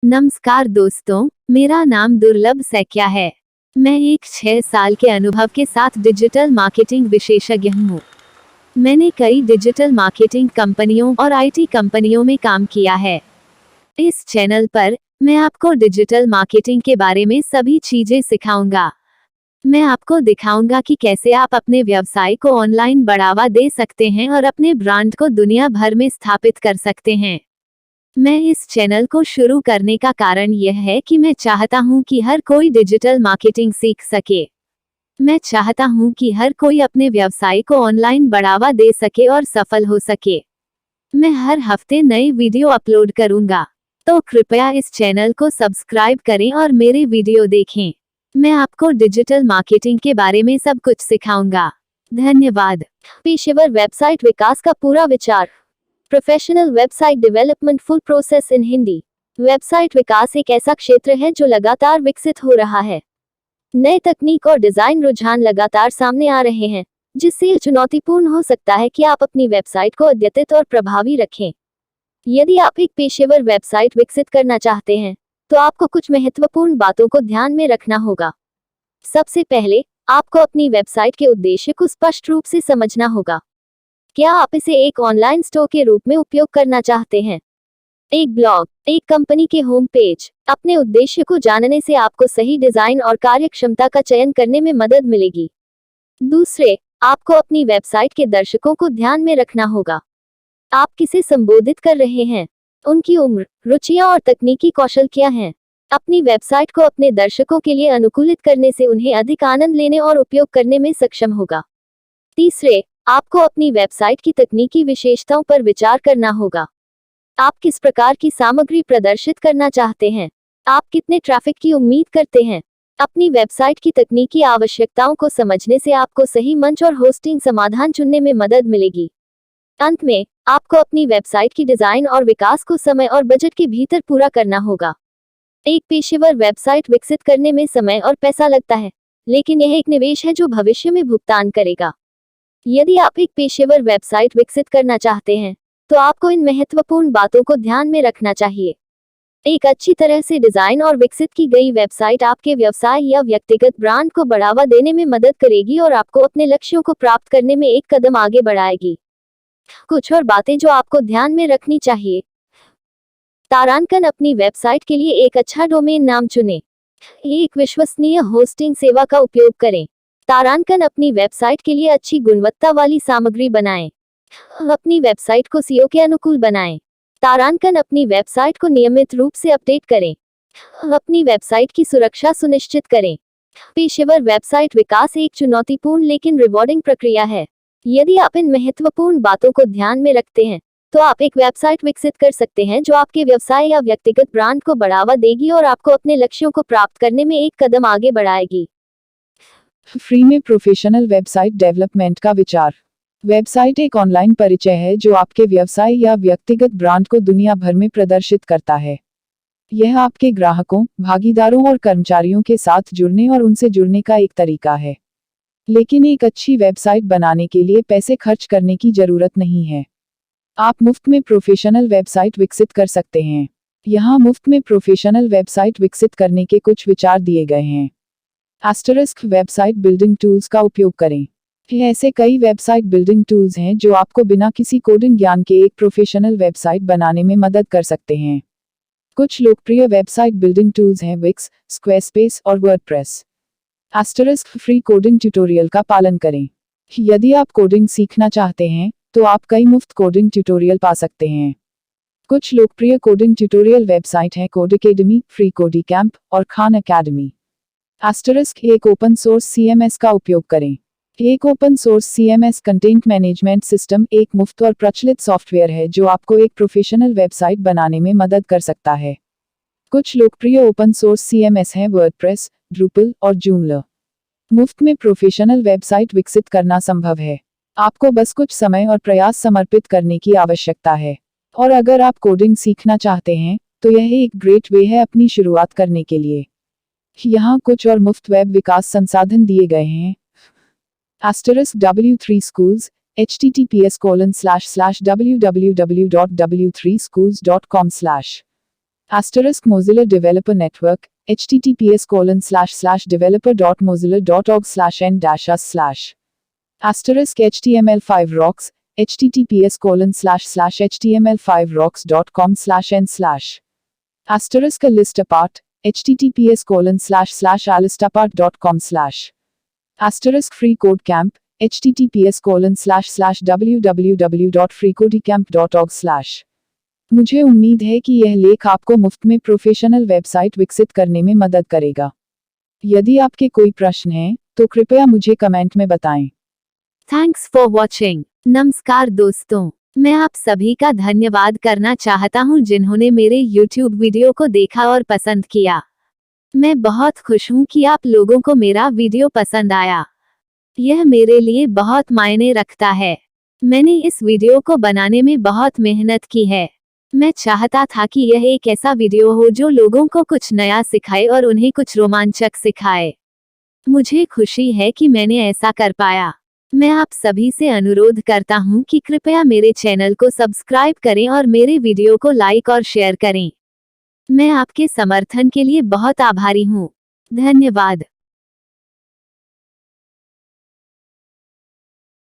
नमस्कार दोस्तों, मेरा नाम दुर्लभ सैकिया है। मैं एक 6 साल के अनुभव के साथ डिजिटल मार्केटिंग विशेषज्ञ हूँ। मैंने कई डिजिटल मार्केटिंग कंपनियों और आईटी कंपनियों में काम किया है। इस चैनल पर मैं आपको डिजिटल मार्केटिंग के बारे में सभी चीजें सिखाऊंगा। मैं आपको दिखाऊंगा कि कैसे आप अपने व्यवसाय को ऑनलाइन बढ़ावा दे सकते हैं और अपने ब्रांड को दुनिया भर में स्थापित कर सकते हैं। मैं इस चैनल को शुरू करने का कारण यह है कि मैं चाहता हूं कि हर कोई डिजिटल मार्केटिंग सीख सके। मैं चाहता हूं कि हर कोई अपने व्यवसाय को ऑनलाइन बढ़ावा दे सके और सफल हो सके। मैं हर हफ्ते नई वीडियो अपलोड करूंगा, तो कृपया इस चैनल को सब्सक्राइब करें और मेरे वीडियो देखें। मैं आपको डिजिटल मार्केटिंग के बारे में सब कुछ सिखाऊंगा। धन्यवाद। पेशेवर वेबसाइट विकास का पूरा विचार। Professional website development full process in Hindi. Website विकास एक ऐसा क्षेत्र है जो लगातार विकसित हो रहा है। नए तकनीक और डिजाइन रुझान लगातार सामने आ रहे हैं, जिससे यह चुनौतीपूर्ण हो सकता है कि आप अपनी वेबसाइट को अद्यतित और प्रभावी रखें। यदि आप एक पेशेवर वेबसाइट विकसित करना चाहते हैं, तो आपको कुछ महत्वपूर्ण बातों को ध्यान में रखना होगा। सबसे पहले, आपको अपनी वेबसाइट के उद्देश्य को स्पष्ट रूप से समझना होगा। क्या आप इसे एक ऑनलाइन स्टोर के रूप में उपयोग करना चाहते हैं? एक ब्लॉग, एक कंपनी के होम पेज। अपने उद्देश्य को जानने से आपको सही डिजाइन और कार्यक्षमता का चयन करने में मदद मिलेगी। दूसरे, आपको अपनी वेबसाइट के दर्शकों को ध्यान में रखना होगा। आप किसे संबोधित कर रहे हैं? उनकी उम्र, रुचियां और तकनीकी कौशल क्या हैं? अपनी वेबसाइट को अपने दर्शकों के लिए अनुकूलित करने से उन्हें अधिक आनंद लेने और उपयोग करने में सक्षम होगा। तीसरे, आपको अपनी वेबसाइट की तकनीकी विशेषताओं पर विचार करना होगा। आप किस प्रकार की सामग्री प्रदर्शित करना चाहते हैं? आप कितने ट्रैफिक की उम्मीद करते हैं? अपनी वेबसाइट की तकनीकी आवश्यकताओं को समझने से आपको सही मंच और होस्टिंग समाधान चुनने में मदद मिलेगी। अंत में, आपको अपनी वेबसाइट की डिजाइन और विकास को समय और बजट के भीतर पूरा करना होगा। एक पेशेवर वेबसाइट विकसित करने में समय और पैसा लगता है, लेकिन यह एक निवेश है जो भविष्य में भुगतान करेगा। यदि आप एक पेशेवर वेबसाइट विकसित करना चाहते हैं, तो आपको इन महत्वपूर्ण बातों को ध्यान में रखना चाहिए। एक अच्छी तरह से डिजाइन और विकसित की गई वेबसाइट आपके व्यवसाय या व्यक्तिगत ब्रांड को बढ़ावा देने में मदद करेगी और आपको अपने लक्ष्यों को प्राप्त करने में एक कदम आगे बढ़ाएगी। कुछ और बातें जो आपको ध्यान में रखनी चाहिए। तारांकन। अपनी वेबसाइट के लिए एक अच्छा डोमेन नाम चुनें। एक विश्वसनीय होस्टिंग सेवा का उपयोग करें। तारांकन। अपनी वेबसाइट के लिए अच्छी गुणवत्ता वाली सामग्री बनाएं। अपनी वेबसाइट को सीओ के अनुकूल बनाएं। तारांकन। अपनी वेबसाइट को नियमित रूप से अपडेट करें। अपनी वेबसाइट की सुरक्षा सुनिश्चित करें। पेशेवर वेबसाइट विकास एक चुनौतीपूर्ण लेकिन रिवॉर्डिंग प्रक्रिया है। यदि आप इन महत्वपूर्ण बातों को ध्यान में रखते हैं, तो आप एक वेबसाइट विकसित कर सकते हैं जो आपके व्यवसाय या व्यक्तिगत ब्रांड को बढ़ावा देगी और आपको अपने लक्ष्यों को प्राप्त करने में एक कदम आगे बढ़ाएगी। फ्री में प्रोफेशनल वेबसाइट डेवलपमेंट का विचार। वेबसाइट एक ऑनलाइन परिचय है जो आपके व्यवसाय या व्यक्तिगत ब्रांड को दुनिया भर में प्रदर्शित करता है। यह आपके ग्राहकों, भागीदारों और कर्मचारियों के साथ जुड़ने और उनसे जुड़ने का एक तरीका है। लेकिन एक अच्छी वेबसाइट बनाने के लिए पैसे खर्च करने की जरूरत नहीं है। आप मुफ्त में प्रोफेशनल वेबसाइट विकसित कर सकते हैं। यहाँ मुफ्त में प्रोफेशनल वेबसाइट विकसित करने के कुछ विचार दिए गए हैं। * वेबसाइट बिल्डिंग टूल्स का उपयोग करें। ऐसे कई वेबसाइट बिल्डिंग टूल्स हैं जो आपको बिना किसी कोडिंग ज्ञान के एक प्रोफेशनल वेबसाइट बनाने में मदद कर सकते हैं। कुछ लोकप्रिय वेबसाइट बिल्डिंग टूल्स हैं विक्स, स्क्वेयरस्पेस और वर्डप्रेस। फ्री कोडिंग ट्यूटोरियल का पालन करें। यदि आप कोडिंग सीखना चाहते हैं, तो आप कई मुफ्त कोडिंग ट्यूटोरियल पा सकते हैं। कुछ लोकप्रिय कोडिंग ट्यूटोरियल वेबसाइट हैं कोडएकेडमी, फ्री कोडिकैम्प और खान अकेडमी। एक ओपन सोर्स सीएमएस का उपयोग करें। एक open source CMS content management system एक मुफ्त और प्रचलित सॉफ्टवेयर है जो आपको एक प्रोफेशनल वेबसाइट बनाने में मदद कर सकता है। कुछ लोकप्रिय ओपन सोर्स सीएमएस हैं वर्डप्रेस, ड्रूपल और जूमलर। मुफ्त में प्रोफेशनल वेबसाइट विकसित करना संभव है। आपको बस कुछ समय और प्रयास समर्पित करने की आवश्यकता है। और अगर आप कोडिंग सीखना चाहते हैं, तो यह एक ग्रेट वे है अपनी शुरुआत करने के लिए। यहाँ कुछ और मुफ्त वेब विकास संसाधन दिए गए हैं। W3 Schools, https://www.w3schools.com/ Asterisk Mozilla Developer Network, https://developer.mozilla.org/n-us/. Asterisk HTML5 Rocks, https://html5rocks.com/n/. Asterisk A List Apart, https://alistapart.com/. Asterisk Free Code Camp, https://www.freecodecamp.org/. मुझे उम्मीद है कि यह लेख आपको मुफ्त में प्रोफेशनल वेबसाइट विकसित करने में मदद करेगा। यदि आपके कोई प्रश्न हैं, तो कृपया मुझे कमेंट में बताएं। Thanks for watching. नमस्कार दोस्तों, मैं आप सभी का धन्यवाद करना चाहता हूं जिन्होंने मेरे YouTube वीडियो को देखा और पसंद किया। मैं बहुत खुश हूं कि आप लोगों को मेरा वीडियो पसंद आया। यह मेरे लिए बहुत मायने रखता है। मैंने इस वीडियो को बनाने में बहुत मेहनत की है। मैं चाहता था कि यह एक ऐसा वीडियो हो जो लोगों को कुछ नया सिखाए और उन्हें कुछ रोमांचक सिखाए। मुझे खुशी है कि मैंने ऐसा कर पाया। मैं आप सभी से अनुरोध करता हूं कि कृपया मेरे चैनल को सब्सक्राइब करें और मेरे वीडियो को लाइक और शेयर करें। मैं आपके समर्थन के लिए बहुत आभारी हूं। धन्यवाद।